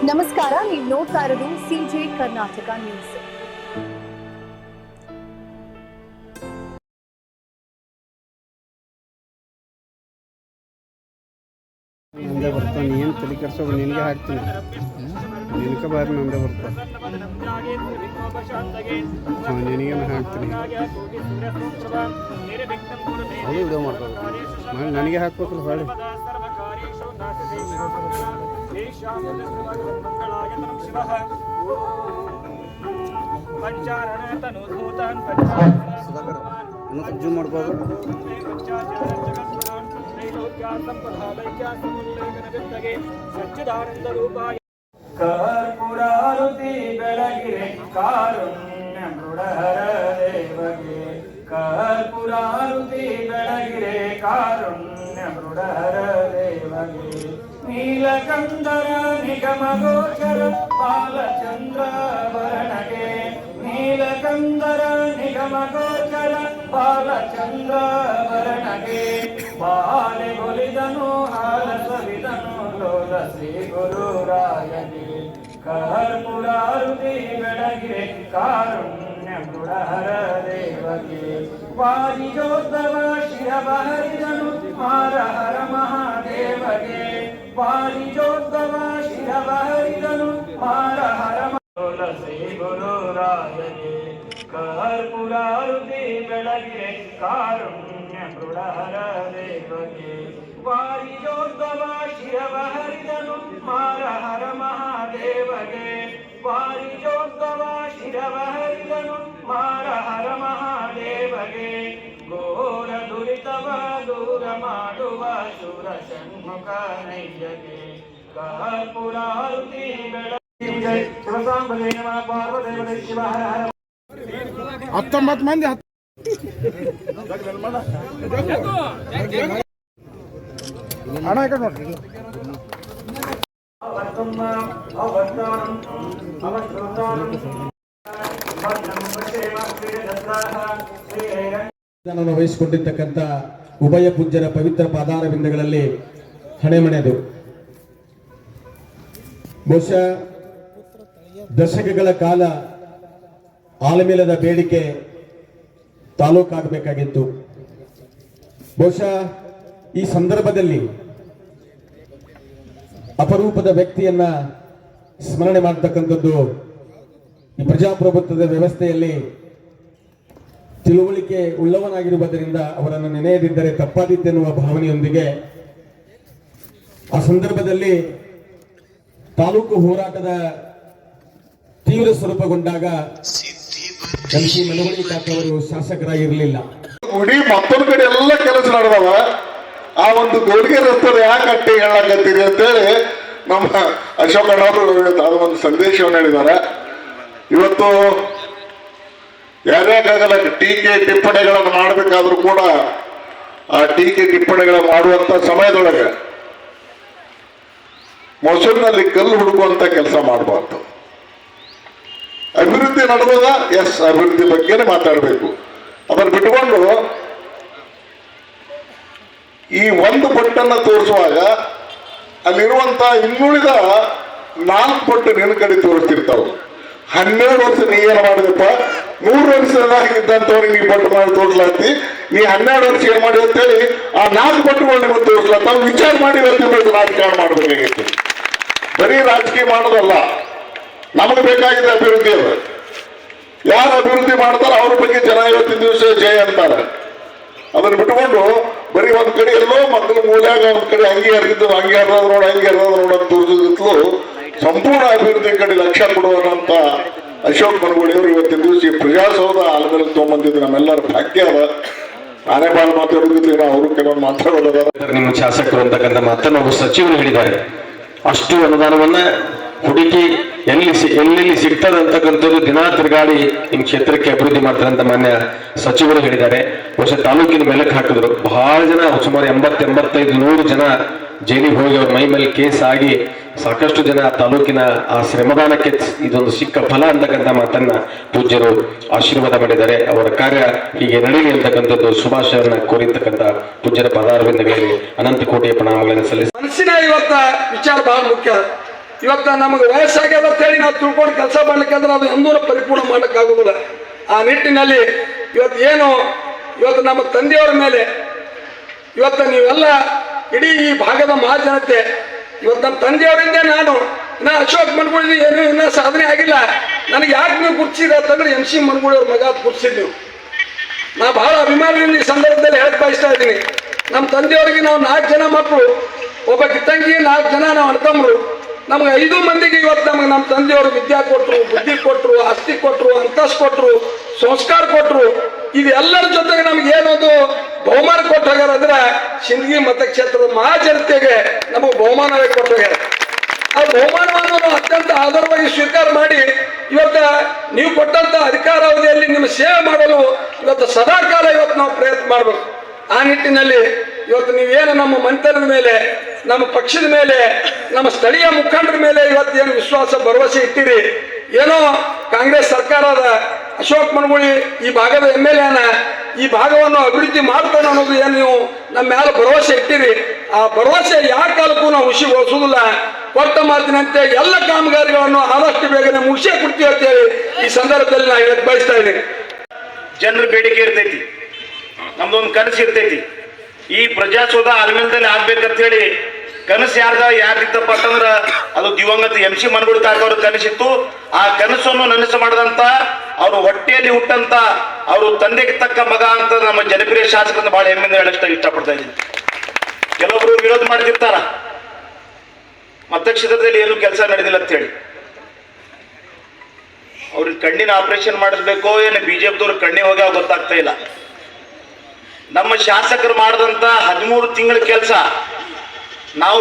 ನಮಸ್ಕಾರ, ನೀವು ನೋಡ್ತಾ ಇರೋದು ಸಿಜೆ ಕರ್ನಾಟಕ ನ್ಯೂಸ್. ನಂದೇ ಬರ್ತಾನೆ, ಏನು ತಲೆ ಕೆಡ್ಸೋದು, ನಿನಗೆ ಹಾಕ್ತೀನಿ, ನಿನಗೆ ಬಾರಿ ನಂದೇ ಬರ್ತಾನೆ, ನಿನಗೇನು ಹಾಕ್ತೀನಿ, ಅದು ವಿಡಿಯೋ ಮಾಡ್ತಾರೆ, ನಾನು ನನಗೆ ಹಾಕ್ಬೇಕಲ್ಲ ಹೊಳ್ಳಿ. ಇನ್ನೂ ಜೂಮ್ ಮಾಡ್ಬೋದು. ಕರ್ಪೂರಾರುತಿ ಬೆಳಗಿರೆ ಕಾರುಣ್ಯ ಮೃಡಹರ ದೇವಗೆ, ಕರ್ಪೂರಾರುತಿ ಬೆಳಗಿರೆ ಕಾರುಣ್ಯ ಮೃಡಹರ ದೇವಗೆ, ನೀಲಕಂದರ ನಿಗಮ ಗೋಚರ ಬಾಲಚಂದ್ರ ವರ್ಣಗೆ, ನೀಲಕಂದರ ನಿಗಮ ಗೋಚರ ಬಾಲಚಂದ್ರ ವರ್ಣಗೆ, ಬಾಲೆ ಗೊಲಿದನು ಹಾಲ ಸವಿದನು ಲೋಲ ಶ್ರೀ ಗುರುರಾಯಗೆ, ಕರ್ಪೂರಾರುತಿ ಬೆಳಗಿರೆ ಕಾರುಣ್ಯ ಮೃಡಹರ ದೇವಗೆ, ವಾರಿಜೋದ್ಭವ ಶಿರಬಹರಿದನು ಹರ ಹರ ಮಹಾದೇವಗೆ, ವಾರಿಜೋದ್ಭವ ಶಿರಬಹರಿದನು ಹರ ಹರ ಲೋಲ ಶ್ರೀ ಗುರುರಾಯಗೆ, ಕರ್ಪೂರಾರುತಿ ಬೆಳಗಿರೆ ಕಾರುಣ್ಯ ಮೃಡಹರ ದೇವಗೆ, ವಾರಿಜೋದ್ಭವ ಶಿರಬಹರಿದನು ಹರ ಹರ ಮಹಾದೇವಗೆ, ವಾರಿಜೋದ್ಭವ ಶಿರಬಹರಿದನು ಹರ ಹರ ಮಹಾದೇವಗೆ, ಘೋರ ದುರಿತವ ದೂರ ಮಾಡುವ ಶೂರ ಷಣ್ಮುಖ ನೈಯಗೆ, ಕರ್ಪೂರಾರುತಿ ಬೆಳಗಿರೆ ಶಿವಸಾಂಬದೇ ನಮಃ ಪಾರ್ವದೇವತೆ ಶಿವ ಹರ ಹರ. 19 ಮಂದಿ ಹಣ ಈ ಕಡೆ ನೋಡ್ರಿ. ವಹಿಸಿಕೊಂಡಿರ್ತಕ್ಕಂಥ ಉಭಯ ಪೂಜ್ಯರ ಪವಿತ್ರ ಪಾದಾರ ಬಿಂದುಗಳಲ್ಲಿ ಹಣೆಮಣೆದು ಬಹುಶಃ ದಶಕಗಳ ಕಾಲ ಆಲಮೇಲದ ಬೇಡಿಕೆ ತಾಲೂಕಾಗಬೇಕಾಗಿತ್ತು. ಬಹುಶಃ ಈ ಸಂದರ್ಭದಲ್ಲಿ ಅಪರೂಪದ ವ್ಯಕ್ತಿಯನ್ನ ಸ್ಮರಣೆ ಮಾಡತಕ್ಕಂಥದ್ದು ಈ ಪ್ರಜಾಪ್ರಭುತ್ವದ ವ್ಯವಸ್ಥೆಯಲ್ಲಿ ತಿಳುವಳಿಕೆ ಉಳ್ಳವನಾಗಿರುವುದರಿಂದ ಅವರನ್ನು ನೆನೆಯದಿದ್ದರೆ ತಪ್ಪಾದಿತ್ತೆನ್ನುವ ಭಾವನೆಯೊಂದಿಗೆ ಆ ಸಂದರ್ಭದಲ್ಲಿ ತಾಲೂಕು ಹೋರಾಟದ ತೀವ್ರ ಸ್ವರೂಪಗೊಂಡಾಗ MC ಮನವಳ್ಳಿ ಕಾಕವರು ಶಾಸಕರಾಗಿರಲಿಲ್ಲ. ಗುಡಿ ಮತ್ತೊಂದು ಕಡೆ ಎಲ್ಲ ಕೆಲಸ ನಡೆದವ. ಆ ಒಂದು ಗೋಡಿಗೆ ರಸ್ತೆ ಯಾಕೆ ಕಟ್ಟಿ ಹೇಳಕತ್ತೀರಿ ಅಂತೇಳಿ ನಮ್ಮ ಅಶೋಕಣ್ಣವರು ಅದು ಒಂದು ಸಂದೇಶವನ್ನು ಹೇಳಿದ್ದಾರೆ. ಇವತ್ತು ಯಾರ್ಯಾಕಾಗಲ್ಲ ಟೀಕೆ ಟಿಪ್ಪಣಿಗಳನ್ನು ಮಾಡಬೇಕಾದ್ರೂ ಕೂಡ ಆ ಟೀಕೆ ಟಿಪ್ಪಣಿಗಳನ್ನು ಮಾಡುವಂತ ಸಮಯದೊಳಗೆ ಮೊಸರಿನಲ್ಲಿ ಕಲ್ಲು ಹುಡುಕುವಂತ ಕೆಲಸ ಮಾಡಬಾರ್ದು. ಅಭಿವೃದ್ಧಿ ನಡೆದ ಎಸ್, ಅಭಿವೃದ್ಧಿ ಬಗ್ಗೆನೇ ಮಾತಾಡಬೇಕು. ಅದನ್ನು ಬಿಟ್ಟುಕೊಂಡು ಈ ಒಂದು ಪಟ್ಟನ್ನು ತೋರಿಸುವಾಗ ಅಲ್ಲಿರುವಂತ ಇನ್ನುಳಿದ 4 ಪಟ್ಟು ನಿನ್ನ ಕಡೆ ತೋರಿಸ್ತಿರ್ತಾವ. 12 ವರ್ಷ ನೀ ಏನು ಮಾಡಿದಪ್ಪ, 100 ವರ್ಷದಾಗಿದ್ದಂಥವ್ರಿಗೆ ನೀ ಪಟ್ಟು ಮಾಡಿ ತೋರಿಸ್ಲಾತಿ, ನೀ 12 ವರ್ಷ ಏನ್ ಮಾಡಿ ಅಂತೇಳಿ ಆ 4 ಪಟ್ಟುಗಳು ನಿಮಗೆ ತೋರಿಸ್ಲಾತ. ವಿಚಾರ ಮಾಡಿ ರಾಜಕಾರಣ ಮಾಡಬೇಕಾಗಿತ್ತು. ಬರೀ ರಾಜಕೀಯ ಮಾಡೋದಲ್ಲ, ನಮಗೆ ಬೇಕಾಗಿದೆ ಅಭಿವೃದ್ಧಿ. ಅದು ಯಾರು ಅಭಿವೃದ್ಧಿ ಮಾಡ್ತಾರ ಅವ್ರ ಬಗ್ಗೆ ಜನ ಇವತ್ತಿನ ದಿವಸ ಜಯ ಅಂತಾರೆ. ಅದನ್ನು ಬಿಟ್ಟುಕೊಂಡು ಬರೀ ಒಂದ್ ಕಡೆ ಎಲ್ಲೋ ಮಕ್ಕಳು ಮೂಲ್ಯಾಗ ಒಂದ್ ಕಡೆ ಹಂಗೆ ಹರಿದ್ದು ಹಂಗೆ ಹರಿದ ನೋಡ ಹಂಗೆ ಹರಿದ ನೋಡ ಅಂತ ತೋರಿಸಿದ್ಲು ಸಂಪೂರ್ಣ ಅಭಿವೃದ್ಧಿ ಕಡೆ ಲಕ್ಷ್ಯ ಕೊಡುವಂತ ಅಶೋಕ್ ಮನಗೋಳಿಯವರು ಇವತ್ತಿನ ದಿವಸ ಈ ಪ್ರಜಾಸೌಧ ಆಲಮೇಲೆ ತಗೊಂಡ್ಬಂದಿದ್ದು ನಮ್ಮೆಲ್ಲರ ಭಾಗ್ಯ ಅದ. ನಾನೇ ಬಾಳ ಮಾತಾಡೋದಿಲ್ಲ, ಅವರು ಕೆಲವೊಂದು ಮಾತಾಡೋದ. ನಿಮ್ಮ ಶಾಸಕರು ಅಂತಕ್ಕಂಥ ಮಾತನ್ನು ಒಬ್ಬ ಸಚಿವರು ಹೇಳಿದ್ದಾರೆ. ಅಷ್ಟು ಅನುದಾನವನ್ನ ಹುಡುಕಿ ಎಲ್ಲೆಲ್ಲಿ ಸಿಗ್ತದೆ ಅಂತಕ್ಕಂಥದ್ದು ದಿನಾ ತಿರುಗಾಡಿ ನಿಮ್ಮ ಕ್ಷೇತ್ರಕ್ಕೆ ಅಭಿವೃದ್ಧಿ ಮಾಡ್ತಾರೆ ಅಂತ ಮಾನ್ಯ ಸಚಿವರು ಹೇಳಿದ್ದಾರೆ. ಬಹುಶಃ ತಾಲೂಕಿನ ಮೆಲಕ್ ಹಾಕಿದ್ರು. ಬಹಳ ಜನ, ಸುಮಾರು 80-85-100 ಜನ ಜೈಲಿಗೆ ಹೋಗಿ ಅವ್ರ ಮೈ ಮೇಲೆ ಕೇಸ್ ಆಗಿ ಸಾಕಷ್ಟು ಜನ ತಾಲೂಕಿನ ಆ ಶ್ರಮದಾನಕ್ಕೆ ಇದೊಂದು ಸಿಕ್ಕ ಫಲ ಅಂತಕ್ಕಂಥ ಮಾತನ್ನ ಪೂಜ್ಯರು ಆಶೀರ್ವಾದ ಮಾಡಿದ್ದಾರೆ. ಅವರ ಕಾರ್ಯ ಹೀಗೆ ನಡೀಲಿ ಅಂತಕ್ಕಂಥದ್ದು ಶುಭಾಶಯನ್ನ ಕೋರಿರ್ತಕ್ಕಂಥ ಪೂಜ್ಯರ ಪದಾರವಿಂದಗಳಲ್ಲಿ ಅನಂತ ಕೋಟಿಯ ಪ್ರಣಾಮಗಳನ್ನು ಸಲ್ಲಿಸಿ ಮನಸ್ಸಿನ ಇವತ್ತ ವಿಚಾರ ಬಹಳ ಮುಖ್ಯ. ಇವತ್ತು ನಮಗೆ ವಯಸ್ಸಾಗ್ಯದ ಅಂತ ಹೇಳಿ ನಾವು ತಿಳ್ಕೊಂಡು ಕೆಲಸ ಮಾಡ್ಲಿಕ್ಕಂದ್ರೆ ಅದು ಎಂದೂ ಪರಿಪೂರ್ಣ ಮಾಡೋಕ್ಕಾಗೋದಿಲ್ಲ. ಆ ನಿಟ್ಟಿನಲ್ಲಿ ಇವತ್ತು ನಮ್ಮ ತಂದೆಯವರ ಮೇಲೆ ಇವತ್ತು ನೀವೆಲ್ಲ ಇಡೀ ಈ ಭಾಗದ ಮಹಾಜನತೆ ಇವತ್ತು ನಮ್ಮ ತಂದೆಯವರಿಂದ ನಾ ಅಶೋಕ್ ಮನಗೂಳಿ ಏನು ಇನ್ನೂ ಸಾಧನೆ ಆಗಿಲ್ಲ, ನನಗೆ ಯಾಕೆ ನೀವು ಗುರ್ತಿಸಿದ್ರೆ ಅಂತಂದ್ರೆ MC ಮನಗೂಳಿ ಅವ್ರ ಮಗ ಗುರ್ತಿಸಿದ್ ನೀವು. ನಾ ಬಹಳ ಅಭಿಮಾನದಿಂದ ಈ ಸಂದರ್ಭದಲ್ಲಿ ಹೇಳಕ್ ಬಯಸ್ತಾ ಇದ್ದೀನಿ. ನಮ್ಮ ತಂದೆಯವರಿಗೆ ನಾವು 4 ಜನ ಮಕ್ಕಳು, ಒಬ್ಬ ಕಿತ್ತಂಗಿ, 4 ಜನ ನಾವು ಅಣ್ತಮ್ಮರು. ನಮ್ಗೆ 5 ಮಂದಿಗೆ ಇವತ್ತು ನಮ್ಮ ತಂದೆಯವರು ವಿದ್ಯಾ ಕೊಟ್ಟರು, ಬುದ್ಧಿ ಕೊಟ್ಟರು, ಆಸ್ತಿ ಕೊಟ್ಟರು, ಅಂತಸ್ತು ಕೊಟ್ಟರು, ಸಂಸ್ಕಾರ ಕೊಟ್ಟರು. ಇದೆಲ್ಲರ ಜೊತೆಗೆ ನಮ್ಗೆ ಏನೊಂದು ಬಹುಮಾನ ಕೊಟ್ಟು ಹೋಗ್ಯಾರ ಅಂದ್ರೆ ಸಿಂದಗಿ ಮತಕ್ಷೇತ್ರದ ಮಹಾಜನತೆಗೆ ನಮಗೆ ಬಹುಮಾನವೇ ಕೊಟ್ಟು ಹೋಗ್ಯಾರ. ಆ ಬಹುಮಾನವನ್ನು ಅತ್ಯಂತ ಆಧಾರವಾಗಿ ಸ್ವೀಕಾರ ಮಾಡಿ ಇವತ್ತು ನೀವು ಕೊಟ್ಟಂತ ಅಧಿಕಾರಾವಧಿಯಲ್ಲಿ ನಿಮ್ಮ ಸೇವೆ ಮಾಡಲು ಇವತ್ತು ಸದಾಕಾಲ ಇವತ್ತು ನಾವು ಪ್ರಯತ್ನ ಮಾಡಬೇಕು. ಆ ನಿಟ್ಟಿನಲ್ಲಿ ಇವತ್ತು ನೀವೇನು ನಮ್ಮ ಮಂತ್ರದ ಮೇಲೆ, ನಮ್ಮ ಪಕ್ಷದ ಮೇಲೆ, ನಮ್ಮ ಸ್ಥಳೀಯ ಮುಖಂಡರ ಮೇಲೆ ಇವತ್ತೇನು ವಿಶ್ವಾಸ ಭರವಸೆ ಇಟ್ಟಿರಿ, ಏನೋ ಕಾಂಗ್ರೆಸ್ ಸರ್ಕಾರದ ಅಶೋಕ್ ಮನಗೂಳಿ ಈ ಭಾಗದ MLA ಈ ಭಾಗವನ್ನು ಅಭಿವೃದ್ಧಿ ಮಾಡ್ತಾನೆ ಅನ್ನೋದು ಏನು ನೀವು ನಮ್ಮ ಮೇಲೆ ಭರವಸೆ ಇಟ್ಟಿರಿ, ಆ ಭರವಸೆ ಯಾವ ಕಾಲಕ್ಕೂ ನಾವು ಹುಸಿಗೊಳಿಸೋದಿಲ್ಲ. ಕೊಟ್ಟ ಮಾತಿನಂತೆ ಎಲ್ಲ ಕಾಮಗಾರಿಗಳನ್ನು ಆದಷ್ಟು ಬೇಗನೆ ಮುಗಿಸೇ ಕೊಡ್ತೀವಿ ಅಂತೇಳಿ ಈ ಸಂದರ್ಭದಲ್ಲಿ ನಾನು ಹೇಳಕ್ ಬಯಸ್ತಾ ಇದ್ದೀನಿ. ಜನರ ಬೇಡಿಕೆ ಇರ್ತೈತಿ, ನಮ್ದೊಂದು ಕನಸು ಇರ್ತೈತಿ. ಈ ಪ್ರಜಾಸೌಧ ಆಲ್ಮೇಲದಲ್ಲಿ ಆಗ್ಬೇಕಂತ ಹೇಳಿ ಕನಸು ಯಾರ್ದಿತ್ತಪ್ಪ ಅಂತಂದ್ರ ಅದು ದಿವಂಗತ MC ಮನಗೂಳಿ ಕಾಕವ್ರ ಕನಸಿತ್ತು. ಆ ಕನಸನ್ನು ನನಸು ಮಾಡದಂತ ಅವ್ರ ಹೊಟ್ಟೆಯಲ್ಲಿ ಹುಟ್ಟಂತ ಅವರು ತಂದೆಗೆ ತಕ್ಕ ಮಗ ಅಂತ ನಮ್ಮ ಜನಪ್ರಿಯ ಶಾಸಕರನ್ನ ಬಹಳ ಹೆಮ್ಮೆಯಿಂದ ಹೇಳಷ್ಟ ಇಷ್ಟಪಡ್ತಾ ಇದ್ದೀನಿ. ಕೆಲವೊಬ್ರು ವಿರೋಧ ಮಾಡ್ತಿರ್ತಾರ, ಮತಕ್ಷೇತ್ರದಲ್ಲಿ ಏನು ಕೆಲಸ ನಡೆದಿಲ್ಲ ಅಂತ ಹೇಳಿ. ಅವ್ರಿಗೆ ಕಣ್ಣಿನ ಆಪರೇಷನ್ ಮಾಡಿಸ್ಬೇಕೋ ಏನು BJPದವ್ರು ಕಣ್ಣಿ ಹೋಗ ಗೊತ್ತಾಗ್ತಾ ಇಲ್ಲ. ನಮ್ಮ ಶಾಸಕರು ಮಾಡಿದಂತ 13 ತಿಂಗಳ ಕೆಲಸ ನಾವು